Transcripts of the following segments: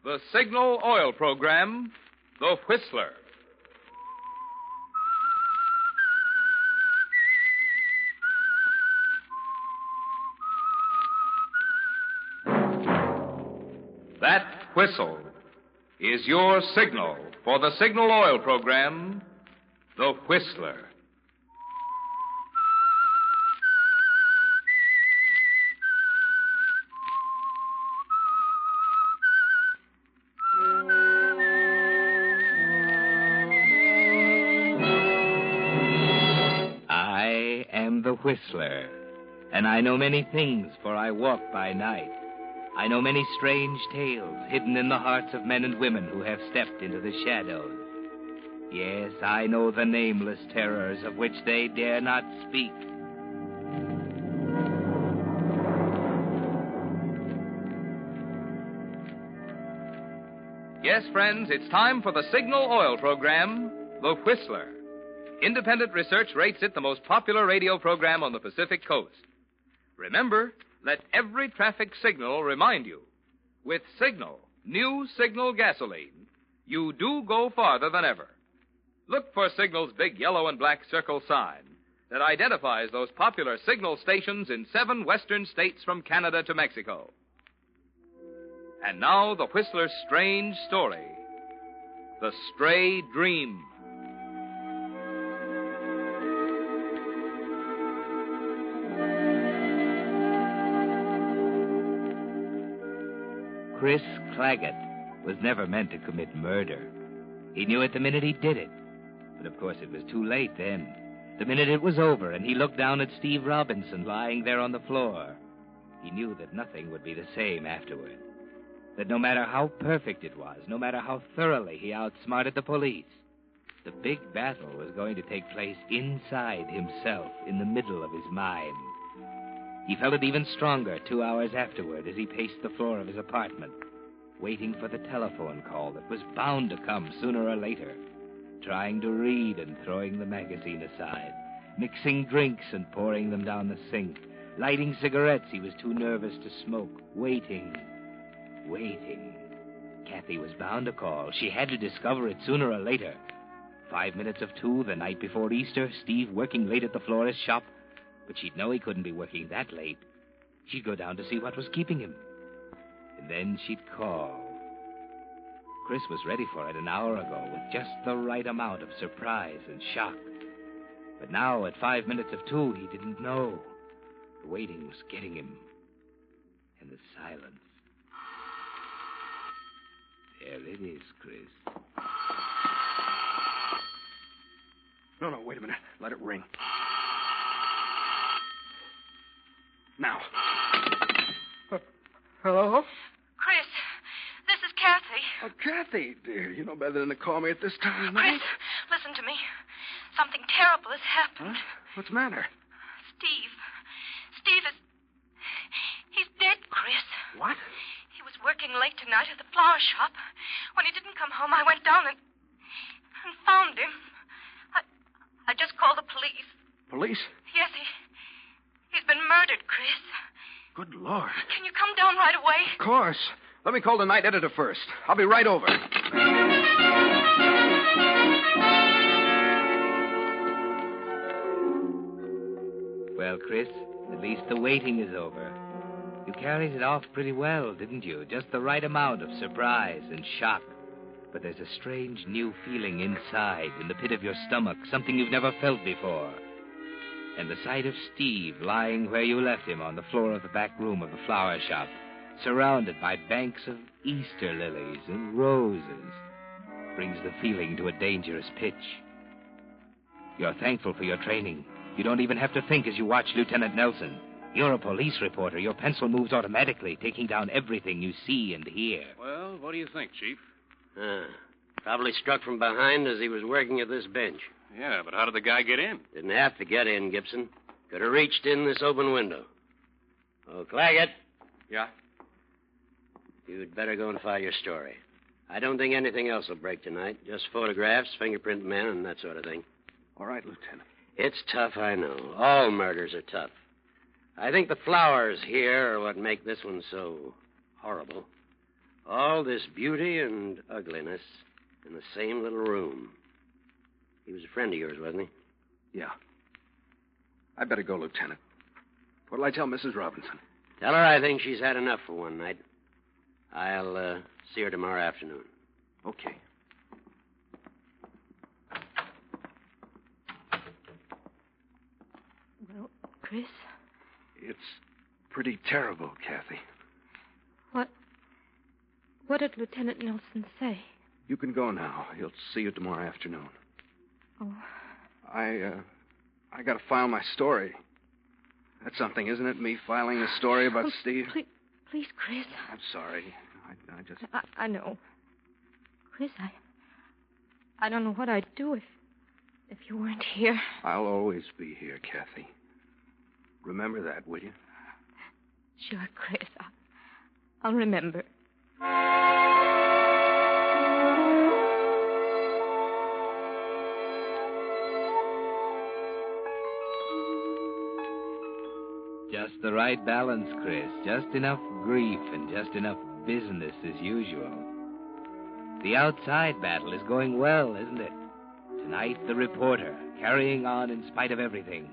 The Signal Oil Program, The Whistler. That whistle is your signal for the Signal Oil Program, The Whistler. I am the Whistler, and I know many things, for I walk by night. I know many strange tales hidden in the hearts of men and women who have stepped into the shadows. Yes, I know the nameless terrors of which they dare not speak. Yes, friends, it's time for the Signal Oil Program, The Whistler. Independent research rates it the most popular radio program on the Pacific Coast. Remember, let every traffic signal remind you, with Signal, new Signal gasoline, you do go farther than ever. Look for Signal's big yellow and black circle sign that identifies those popular Signal stations in 7 western states from Canada to Mexico. And now, the Whistler's strange story, The Stray Dream. Chris Claggett was never meant to commit murder. He knew it the minute he did it. But of course it was too late then. The minute it was over and he looked down at Steve Robinson lying there on the floor, he knew that nothing would be the same afterward. That no matter how perfect it was, no matter how thoroughly he outsmarted the police, the big battle was going to take place inside himself, in the middle of his mind. He felt it even stronger 2 hours afterward as he paced the floor of his apartment, waiting for the telephone call that was bound to come sooner or later, trying to read and throwing the magazine aside, mixing drinks and pouring them down the sink, lighting cigarettes he was too nervous to smoke, waiting. Kathy was bound to call. She had to discover it sooner or later. 5 minutes of 2 the night before Easter, Steve working late at the florist's shop. But she'd know he couldn't be working that late. She'd go down to see what was keeping him. And then she'd call. Chris was ready for it an hour ago with just the right amount of surprise and shock. But now, at 5 minutes of 2, he didn't know. The waiting was getting him. And the silence. There it is, Chris. No, wait a minute. Let it ring. Now. Hello? Chris, this is Kathy. Oh, Kathy, dear, you know better than to call me at this time. Chris, listen to me. Something terrible has happened. Huh? What's the matter? Steve is... He's dead, Chris. What? He was working late tonight at the flower shop. When he didn't come home, I went down and found him. I just called the police. Police? Yes, he's been murdered, Chris. Good Lord. Can you come down right away? Of course. Let me call the night editor first. I'll be right over. Well, Chris, at least the waiting is over. You carried it off pretty well, didn't you? Just the right amount of surprise and shock. But there's a strange new feeling inside, in the pit of your stomach, something you've never felt before. And the sight of Steve lying where you left him on the floor of the back room of the flower shop, surrounded by banks of Easter lilies and roses, brings the feeling to a dangerous pitch. You're thankful for your training. You don't even have to think as you watch Lieutenant Nelson. You're a police reporter. Your pencil moves automatically, taking down everything you see and hear. Well, what do you think, Chief? Probably struck from behind as he was working at this bench. Yeah, but how did the guy get in? Didn't have to get in, Gibson. Could have reached in this open window. Oh, Claggett. Yeah? You'd better go and file your story. I don't think anything else will break tonight. Just photographs, fingerprint men, and that sort of thing. All right, Lieutenant. It's tough, I know. All murders are tough. I think the flowers here are what make this one so horrible. All this beauty and ugliness in the same little room. He was a friend of yours, wasn't he? Yeah. I better go, Lieutenant. What'll I tell Mrs. Robinson? Tell her I think she's had enough for one night. I'll see her tomorrow afternoon. Okay. Well, Chris? It's pretty terrible, Kathy. What did Lieutenant Nelson say? You can go now. He'll see you tomorrow afternoon. Oh. I gotta file my story. That's something, isn't it? Me filing a story about Steve? Please, Chris. I'm sorry. I just... I know. Chris, I don't know what I'd do if you weren't here. I'll always be here, Kathy. Remember that, will you? Sure, Chris. I'll remember. Just the right balance, Chris. Just enough grief and just enough business as usual. The outside battle is going well, isn't it? Tonight, the reporter, carrying on in spite of everything.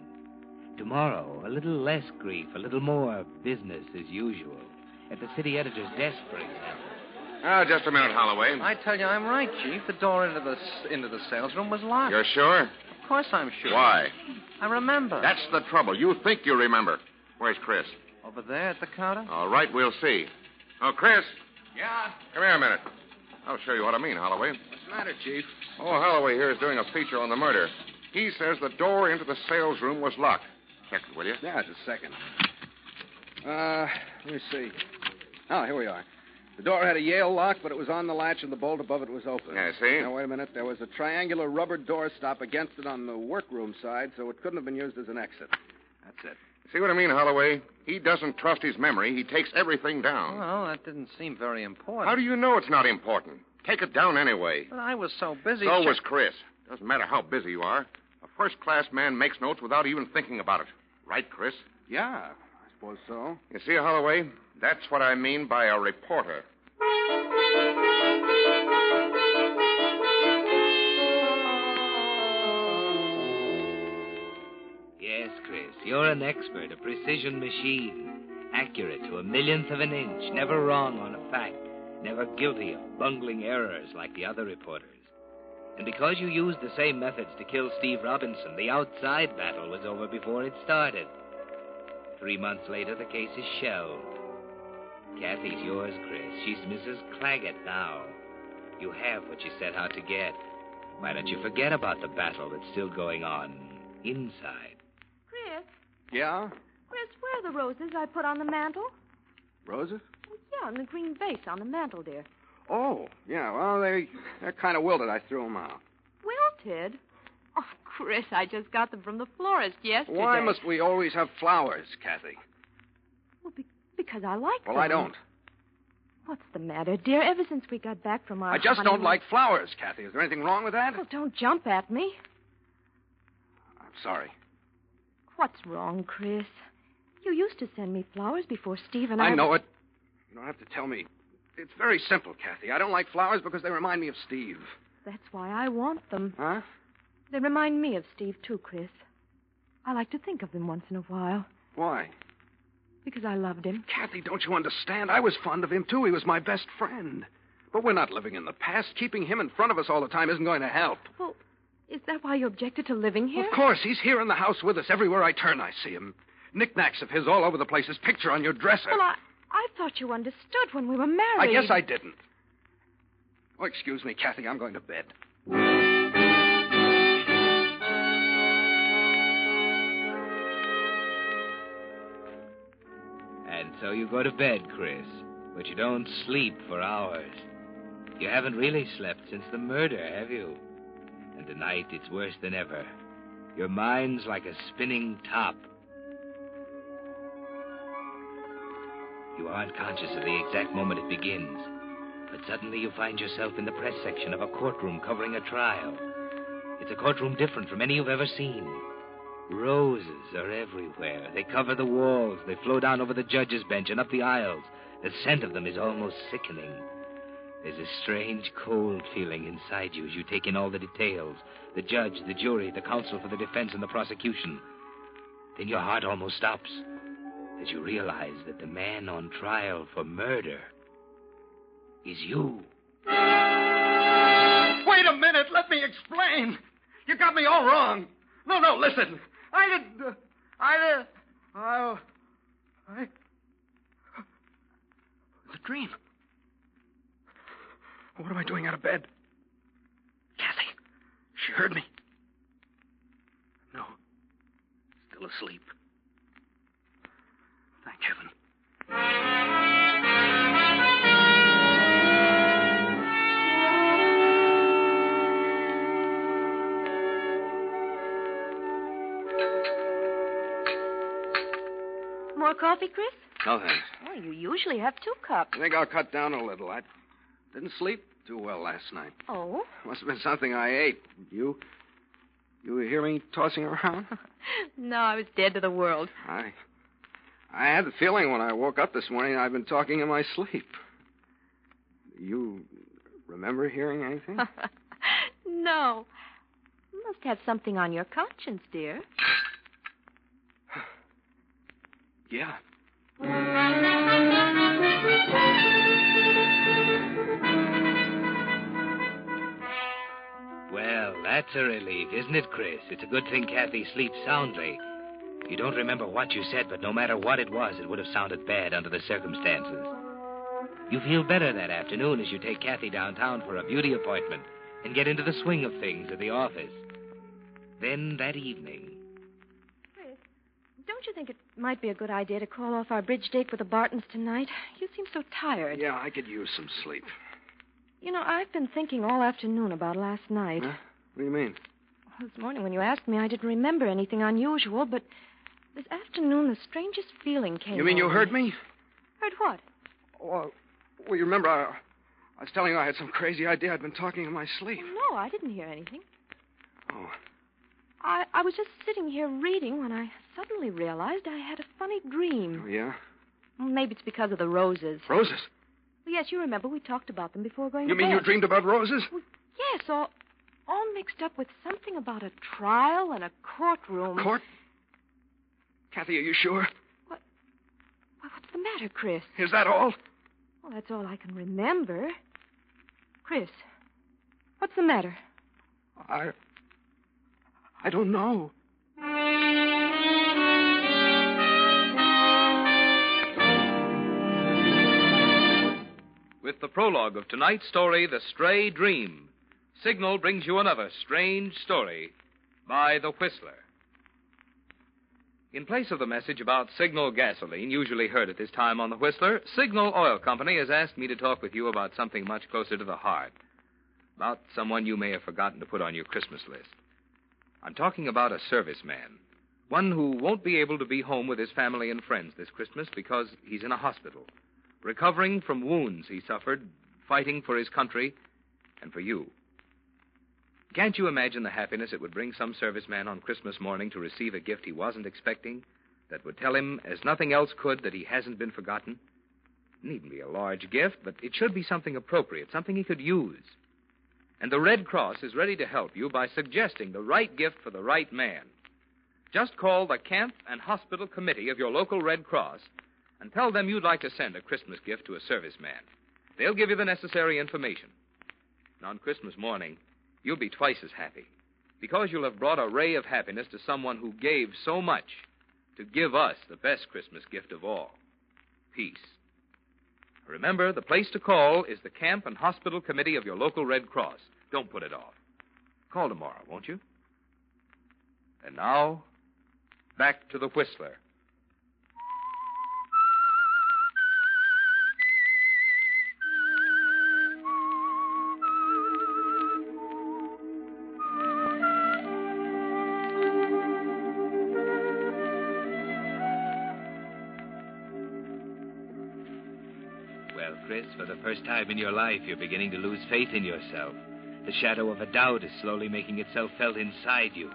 Tomorrow, a little less grief, a little more business as usual. At the city editor's desk, for example. Oh, just a minute, Holloway. I tell you, I'm right, Chief. The door into the sales room was locked. You're sure? Of course I'm sure. Why? I remember. That's the trouble. You think you remember. Where's Chris? Over there at the counter? All right, we'll see. Oh, Chris. Yeah? Come here a minute. I'll show you what I mean, Holloway. What's the matter, Chief? Oh, Holloway here is doing a feature on the murder. He says the door into the sales room was locked. Check it, will you? Yeah, just a second. Let me see. Oh, here we are. The door had a Yale lock, but it was on the latch and the bolt above it was open. Yeah, see? Now, wait a minute. There was a triangular rubber doorstop against it on the workroom side, so it couldn't have been used as an exit. That's it. See what I mean, Holloway? He doesn't trust his memory. He takes everything down. Well, that didn't seem very important. How do you know it's not important? Take it down anyway. But I was so busy. So was Chris. Doesn't matter how busy you are. A first-class man makes notes without even thinking about it. Right, Chris? Yeah, I suppose so. You see, Holloway, that's what I mean by a reporter. Yes, Chris, you're an expert, a precision machine. Accurate to a millionth of an inch, never wrong on a fact, never guilty of bungling errors like the other reporters. And because you used the same methods to kill Steve Robinson, the outside battle was over before it started. 3 months later, the case is shelved. Kathy's yours, Chris. She's Mrs. Claggett now. You have what you set out to get. Why don't you forget about the battle that's still going on inside? Chris? Yeah? Chris, where are the roses I put on the mantel? Roses? Yeah, in the green vase on the mantel, dear. Oh, yeah. Well, they're kind of wilted. I threw them out. Wilted? Oh, Chris, I just got them from the florist yesterday. Why must we always have flowers, Kathy? Well, because I like them. Well, I don't. What's the matter, dear? Ever since we got back from our I just honeymoon... don't like flowers, Kathy. Is there anything wrong with that? Well, don't jump at me. I'm sorry. What's wrong, Chris? You used to send me flowers before Steve and I... I know it. You don't have to tell me. It's very simple, Kathy. I don't like flowers because they remind me of Steve. That's why I want them. Huh? They remind me of Steve, too, Chris. I like to think of him once in a while. Why? Because I loved him. Kathy, don't you understand? I was fond of him, too. He was my best friend. But we're not living in the past. Keeping him in front of us all the time isn't going to help. Well, is that why you objected to living here? Of course. He's here in the house with us. Everywhere I turn, I see him. Knickknacks of his all over the place. His picture on your dresser. Well, I thought you understood when we were married. I guess I didn't. Oh, excuse me, Kathy. I'm going to bed. And so you go to bed, Chris, but you don't sleep for hours. You haven't really slept since the murder, have you? And tonight it's worse than ever. Your mind's like a spinning top. You aren't conscious of the exact moment it begins, but suddenly you find yourself in the press section of a courtroom covering a trial. It's a courtroom different from any you've ever seen. Roses are everywhere. They cover the walls. They flow down over the judge's bench and up the aisles. The scent of them is almost sickening. There's a strange, cold feeling inside you as you take in all the details. The judge, the jury, the counsel for the defense and the prosecution. Then your heart almost stops as you realize that the man on trial for murder is you. Wait a minute. Let me explain. You got me all wrong. No, listen. It was a dream. What am I doing out of bed? Kathy. She heard me. No. Still asleep. Thank heaven. More coffee, Chris? No, thanks. Oh, you usually have 2 cups. I think I'll cut down a little. I didn't sleep too well last night. Oh? Must have been something I ate. You hear me tossing around? No, I was dead to the world. I had the feeling when I woke up this morning I've been talking in my sleep. You remember hearing anything? No. You must have something on your conscience, dear. Yeah. Well, that's a relief, isn't it, Chris? It's a good thing Kathy sleeps soundly. You don't remember what you said, but no matter what it was, it would have sounded bad under the circumstances. You feel better that afternoon as you take Kathy downtown for a beauty appointment and get into the swing of things at the office. Then that evening... Chris, don't you think it might be a good idea to call off our bridge date with the Bartons tonight? You seem so tired. Yeah, I could use some sleep. You know, I've been thinking all afternoon about last night. Huh? What do you mean? This morning when you asked me, I didn't remember anything unusual, but this afternoon the strangest feeling came You mean you over heard me? Heard what? Well, you remember I was telling you I had some crazy idea. I'd been talking in my sleep. No, I didn't hear anything. Oh. I was just sitting here reading when I suddenly realized I had a funny dream. Oh, yeah? Maybe it's because of the roses. Roses? Well, yes, you remember we talked about them before going You to mean bed. you dreamed about roses? Well, yes, all mixed up with something about a trial and a courtroom. Court? Kathy, are you sure? What's the matter, Chris? Is that all? Well, that's all I can remember. Chris, what's the matter? I don't know. With the prologue of tonight's story, The Stray Dream, Signal brings you another strange story by The Whistler. In place of the message about Signal gasoline, usually heard at this time on The Whistler, Signal Oil Company has asked me to talk with you about something much closer to the heart. About someone you may have forgotten to put on your Christmas list. I'm talking about a serviceman. One who won't be able to be home with his family and friends this Christmas because he's in a hospital, recovering from wounds he suffered, fighting for his country and for you. Can't you imagine the happiness it would bring some serviceman on Christmas morning to receive a gift he wasn't expecting that would tell him, as nothing else could, that he hasn't been forgotten? It needn't be a large gift, but it should be something appropriate, something he could use. And the Red Cross is ready to help you by suggesting the right gift for the right man. Just call the Camp and Hospital Committee of your local Red Cross and tell them you'd like to send a Christmas gift to a serviceman. They'll give you the necessary information. And on Christmas morning, you'll be twice as happy because you'll have brought a ray of happiness to someone who gave so much to give us the best Christmas gift of all, peace. Remember, the place to call is the Camp and Hospital Committee of your local Red Cross. Don't put it off. Call tomorrow, won't you? And now, back to the Whistler. Well, Chris, for the first time in your life, you're beginning to lose faith in yourself. The shadow of a doubt is slowly making itself felt inside you.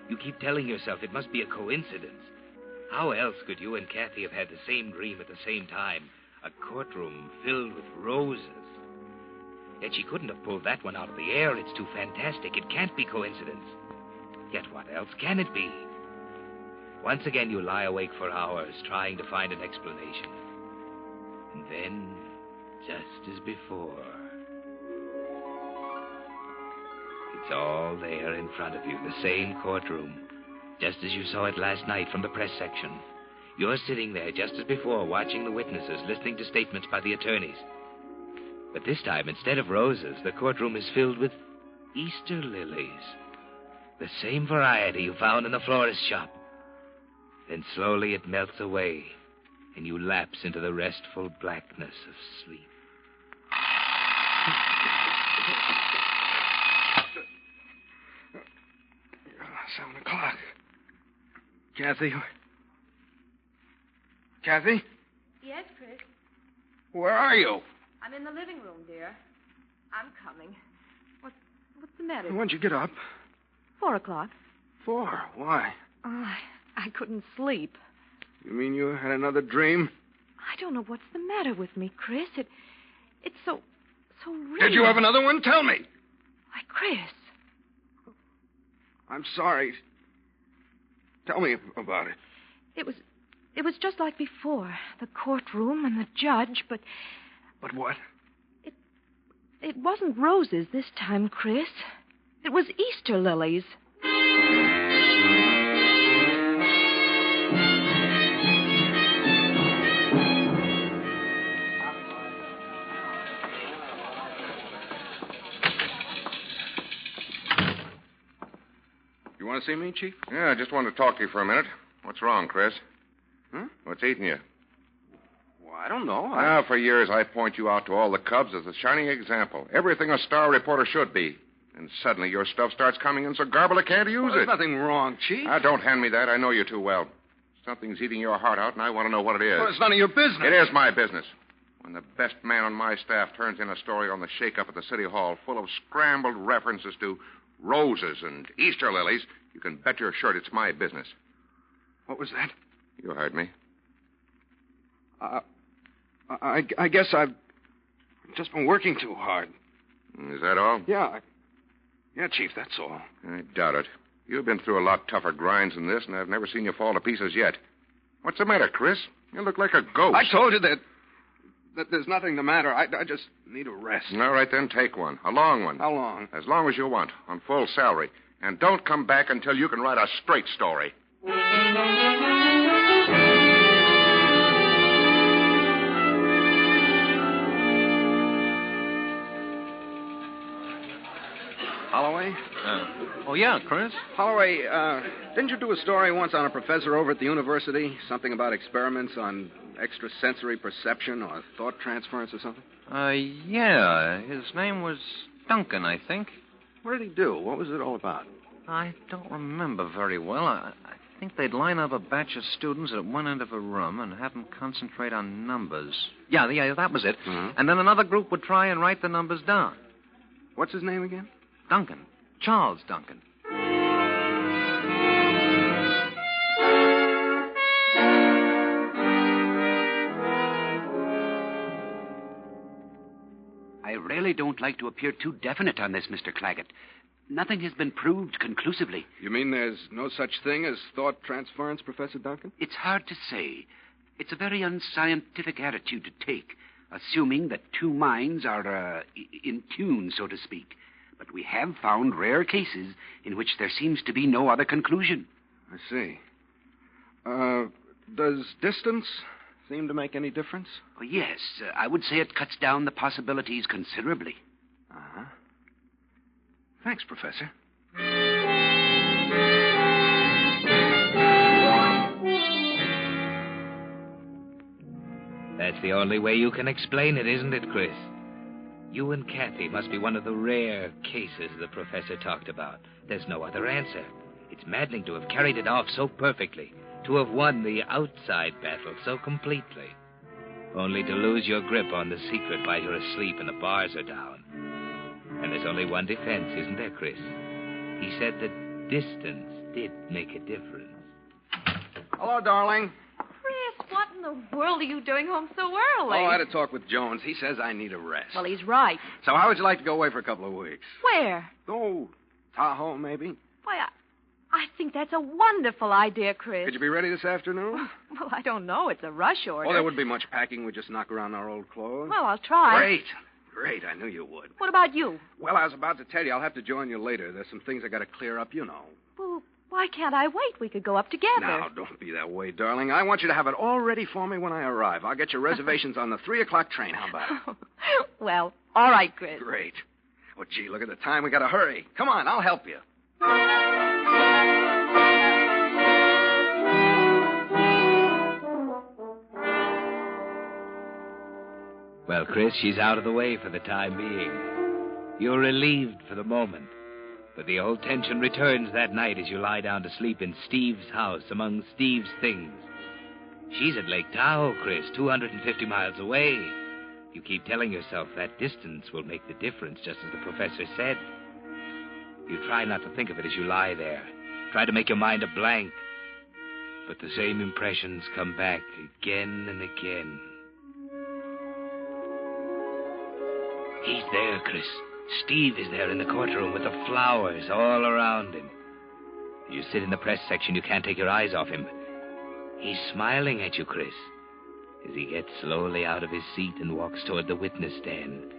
You keep telling yourself it must be a coincidence. How else could you and Kathy have had the same dream at the same time? A courtroom filled with roses. Yet she couldn't have pulled that one out of the air. It's too fantastic. It can't be coincidence. Yet what else can it be? Once again, you lie awake for hours trying to find an explanation. And then, just as before, it's all there in front of you, the same courtroom, just as you saw it last night from the press section. You're sitting there just as before, watching the witnesses, listening to statements by the attorneys. But this time, instead of roses, the courtroom is filled with Easter lilies. The same variety you found in the florist's shop. Then slowly it melts away, and you lapse into the restful blackness of sleep. 7 o'clock. Kathy? Kathy? Yes, Chris. Where are you? I'm in the living room, dear. I'm coming. What's the matter? When'd you get up? 4 o'clock. 4? Why? I couldn't sleep. You mean you had another dream? I don't know what's the matter with me, Chris. It's so real. Did you have another one? Tell me. Why, Chris. I'm sorry. Tell me about it. It was just like before. The courtroom and the judge, but... But what? It wasn't roses this time, Chris. It was Easter lilies. You want to see me, Chief? Yeah, I just wanted to talk to you for a minute. What's wrong, Chris? Huh? What's eating you? Well, I don't know. Well, for years I point you out to all the Cubs as a shining example. Everything a star reporter should be. And suddenly your stuff starts coming in so garbled I can't use There's it. nothing wrong, Chief. Don't hand me that. I know you too well. Something's eating your heart out, and I want to know what it is. Well, it's none of your business. It is my business. When the best man on my staff turns in a story on the shake-up at the City Hall full of scrambled references to roses and Easter lilies, you can bet your shirt it's my business. What was that? You heard me. I guess I've just been working too hard. Is that all? Yeah. Yeah, Chief, that's all. I doubt it. You've been through a lot tougher grinds than this, and I've never seen you fall to pieces yet. What's the matter, Chris? You look like a ghost. I told you that there's nothing the matter. I just need a rest. All right, then take one. A long one. How long? As long as you want, on full salary. And don't come back until you can write a straight story. Holloway? Oh, yeah, Chris. Holloway, didn't you do a story once on a professor over at the university? Something about experiments on extrasensory perception or thought transference or something? Yeah. His name was Duncan, I think. What did he do? What was it all about? I don't remember very well. I think they'd line up a batch of students at one end of a room and have them concentrate on numbers. Yeah, that was it. Mm-hmm. And then another group would try and write the numbers down. What's his name again? Duncan. Charles Duncan. I really don't like to appear too definite on this, Mr. Claggett. Nothing has been proved conclusively. You mean there's no such thing as thought transference, Professor Duncan? It's hard to say. It's a very unscientific attitude to take, assuming that two minds are in tune, so to speak. But we have found rare cases in which there seems to be no other conclusion. I see. Does distance seem to make any difference? Oh, yes, I would say it cuts down the possibilities considerably. Uh-huh. Thanks, Professor. That's the only way you can explain it, isn't it, Chris? You and Kathy must be one of the rare cases the professor talked about. There's no other answer. It's maddening to have carried it off so perfectly, to have won the outside battle so completely, only to lose your grip on the secret while you're asleep and the bars are down. And there's only one defense, isn't there, Chris? He said that distance did make a difference. Hello, darling. Chris, what in the world are you doing home so early? Oh, I had a talk with Jones. He says I need a rest. Well, he's right. So how would you like to go away for a couple of weeks? Where? Oh, Tahoe, maybe? Why, I think that's a wonderful idea, Chris. Could you be ready this afternoon? Well, I don't know. It's a rush order. Oh, there wouldn't be much packing. We'd just knock around our old clothes. Well, I'll try. Great. I knew you would. What about you? Well, I was about to tell you. I'll have to join you later. There's some things I got to clear up, you know. Well, why can't I wait? We could go up together. Now, don't be that way, darling. I want you to have it all ready for me when I arrive. I'll get your reservations on the 3:00 train. How about it? Well, all right, Chris. Great. Oh, gee, look at the time. We got to hurry. Come on, I'll help you. Well, Chris, she's out of the way for the time being. You're relieved for the moment. But the old tension returns that night as you lie down to sleep in Steve's house among Steve's things. She's at Lake Tahoe, Chris, 250 miles away. You keep telling yourself that distance will make the difference, just as the professor said. You try not to think of it as you lie there. Try to make your mind a blank. But the same impressions come back again and again. He's there, Chris. Steve is there in the courtroom with the flowers all around him. You sit in the press section, you can't take your eyes off him. He's smiling at you, Chris, as he gets slowly out of his seat and walks toward the witness stand,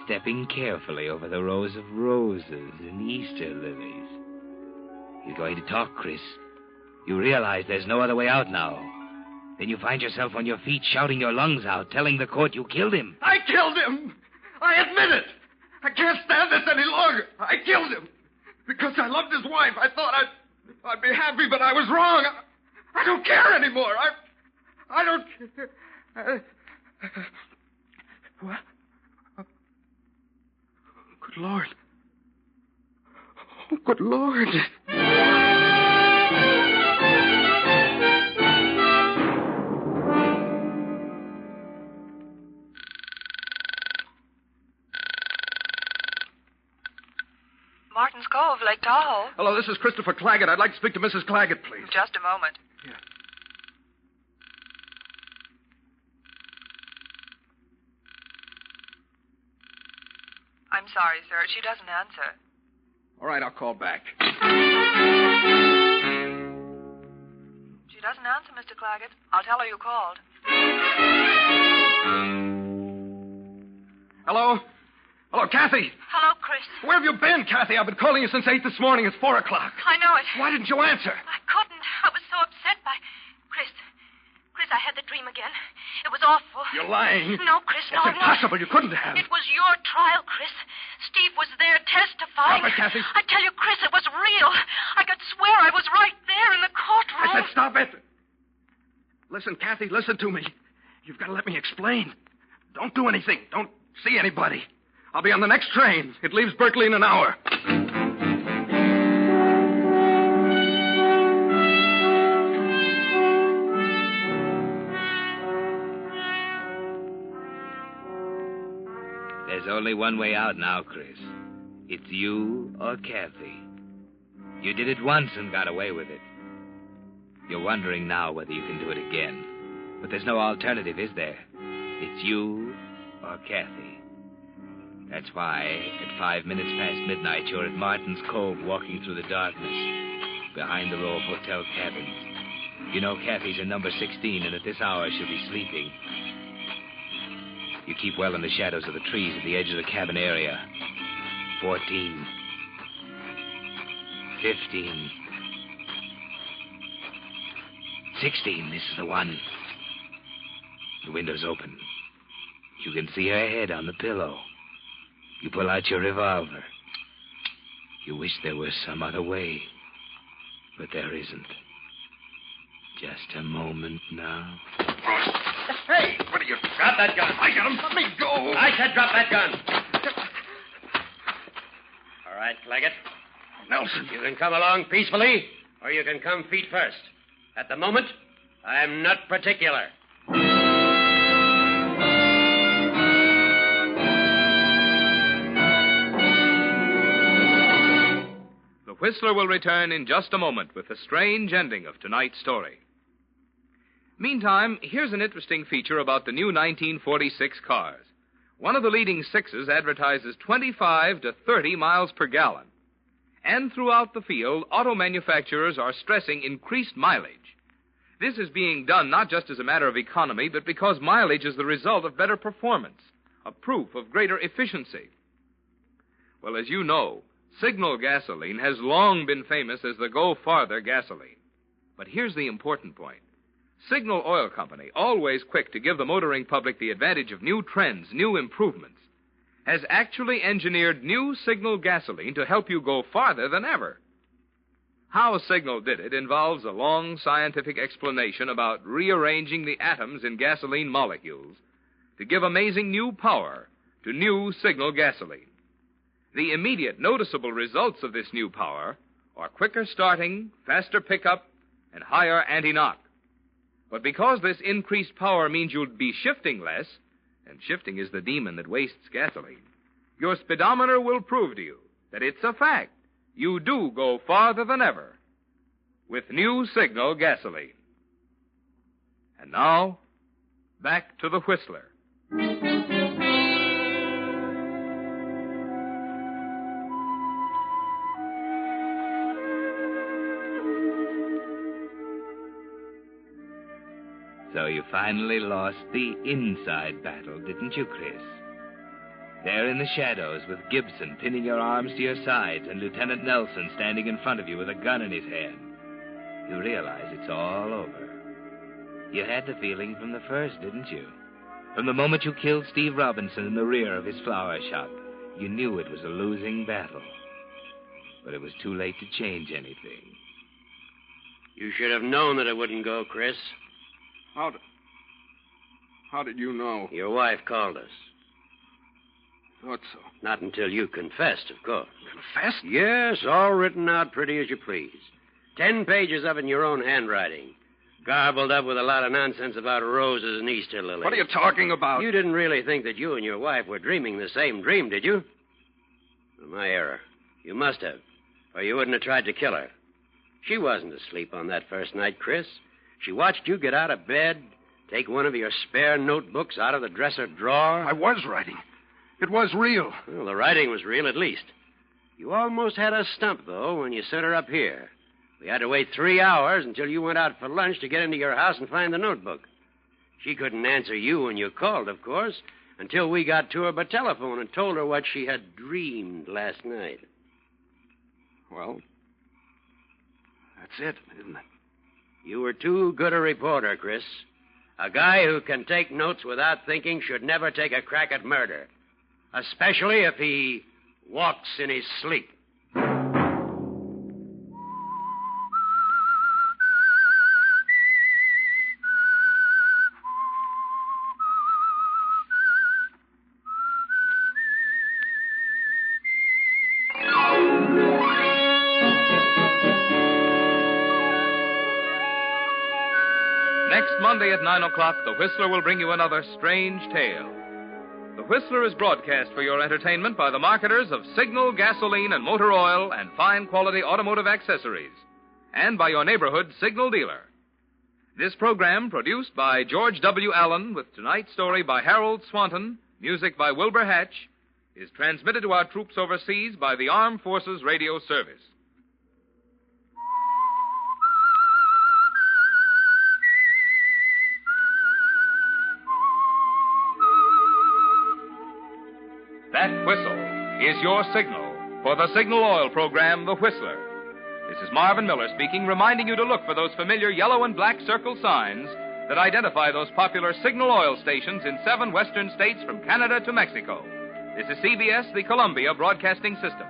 stepping carefully over the rows of roses and Easter lilies. He's going to talk, Chris. You realize there's no other way out now. Then you find yourself on your feet, shouting your lungs out, telling the court you killed him. I killed him! I admit it! I can't stand this any longer. I killed him. Because I loved his wife. I thought I'd be happy, but I was wrong. I don't care anymore. I don't care. What? Good Lord. Oh, good Lord. Martin's Cove, Lake Tahoe. Hello, this is Christopher Claggett. I'd like to speak to Mrs. Claggett, please. Just a moment. Yeah. I'm sorry, sir. She doesn't answer. All right, I'll call back. She doesn't answer, Mr. Claggett. I'll tell her you called. Hello? Hello, Kathy. Hello, Chris. Where have you been, Kathy? I've been calling you since 8 this morning. It's 4 o'clock. I know it. Why didn't you answer? I couldn't. I was so upset by... Chris, I had the dream again. It was awful. You're lying. No, Chris, no, It's impossible. You couldn't have. It was your trial, Chris. Steve was there testifying. Stop it, Kathy. I tell you, Chris, it was real. I could swear I was right there in the courtroom. I said stop it. Listen, Kathy, listen to me. You've got to let me explain. Don't do anything. Don't see anybody. I'll be on the next train. It leaves Berkeley in an hour. There's only one way out now, Chris. It's you or Kathy. You did it once and got away with it. You're wondering now whether you can do it again. But there's no alternative, is there? It's you or Kathy. That's why, at 5 minutes past midnight, you're at Martin's Cove walking through the darkness, behind the row of hotel cabins. You know Kathy's in number 16, and at this hour she'll be sleeping. You keep well in the shadows of the trees at the edge of the cabin area. 14. 15. 16, this is the one. The window's open. You can see her head on the pillow. You pull out your revolver. You wish there was some other way, but there isn't. Just a moment now. Hey, what are you... Drop that gun. I got him. Let me go. I said drop that gun. All right, Claggett. Nelson. You can come along peacefully, or you can come feet first. At the moment, I'm not particular. The Whistler will return in just a moment with the strange ending of tonight's story. Meantime, here's an interesting feature about the new 1946 cars. One of the leading sixes advertises 25 to 30 miles per gallon. And throughout the field, auto manufacturers are stressing increased mileage. This is being done not just as a matter of economy, but because mileage is the result of better performance, a proof of greater efficiency. Well, as you know, Signal gasoline has long been famous as the go-farther gasoline. But here's the important point. Signal Oil Company, always quick to give the motoring public the advantage of new trends, new improvements, has actually engineered new Signal gasoline to help you go farther than ever. How Signal did it involves a long scientific explanation about rearranging the atoms in gasoline molecules to give amazing new power to new Signal gasoline. The immediate noticeable results of this new power are quicker starting, faster pickup, and higher anti-knock. But because this increased power means you'll be shifting less, and shifting is the demon that wastes gasoline, your speedometer will prove to you that it's a fact. You do go farther than ever with new Signal gasoline. And now, back to the Whistler. So you finally lost the inside battle, didn't you, Chris? There in the shadows with Gibson pinning your arms to your sides and Lieutenant Nelson standing in front of you with a gun in his hand. You realize it's all over. You had the feeling from the first, didn't you? From the moment you killed Steve Robinson in the rear of his flower shop, you knew it was a losing battle. But it was too late to change anything. You should have known that it wouldn't go, Chris. How did you know? Your wife called us. Thought so. Not until you confessed, of course. Confessed? Yes, all written out pretty as you please. 10 pages of it in your own handwriting. Garbled up with a lot of nonsense about roses and Easter lilies. What are you talking about? You didn't really think that you and your wife were dreaming the same dream, did you? My error. You must have, or you wouldn't have tried to kill her. She wasn't asleep on that first night, Chris. She watched you get out of bed, take one of your spare notebooks out of the dresser drawer. I was writing. It was real. Well, the writing was real, at least. You almost had us stumped, though, when you sent her up here. We had to wait 3 hours until you went out for lunch to get into your house and find the notebook. She couldn't answer you when you called, of course, until we got to her by telephone and told her what she had dreamed last night. Well, that's it, isn't it? You were too good a reporter, Chris. A guy who can take notes without thinking should never take a crack at murder, especially if he walks in his sleep. Next Monday at 9 o'clock, The Whistler will bring you another strange tale. The Whistler is broadcast for your entertainment by the marketers of Signal gasoline and motor oil and fine quality automotive accessories, and by your neighborhood Signal dealer. This program, produced by George W. Allen, with tonight's story by Harold Swanton, music by Wilbur Hatch, is transmitted to our troops overseas by the Armed Forces Radio Service. That whistle is your signal for the Signal Oil program, The Whistler. This is Marvin Miller speaking, reminding you to look for those familiar yellow and black circle signs that identify those popular Signal Oil stations in 7 western states from Canada to Mexico. This is CBS, the Columbia Broadcasting System.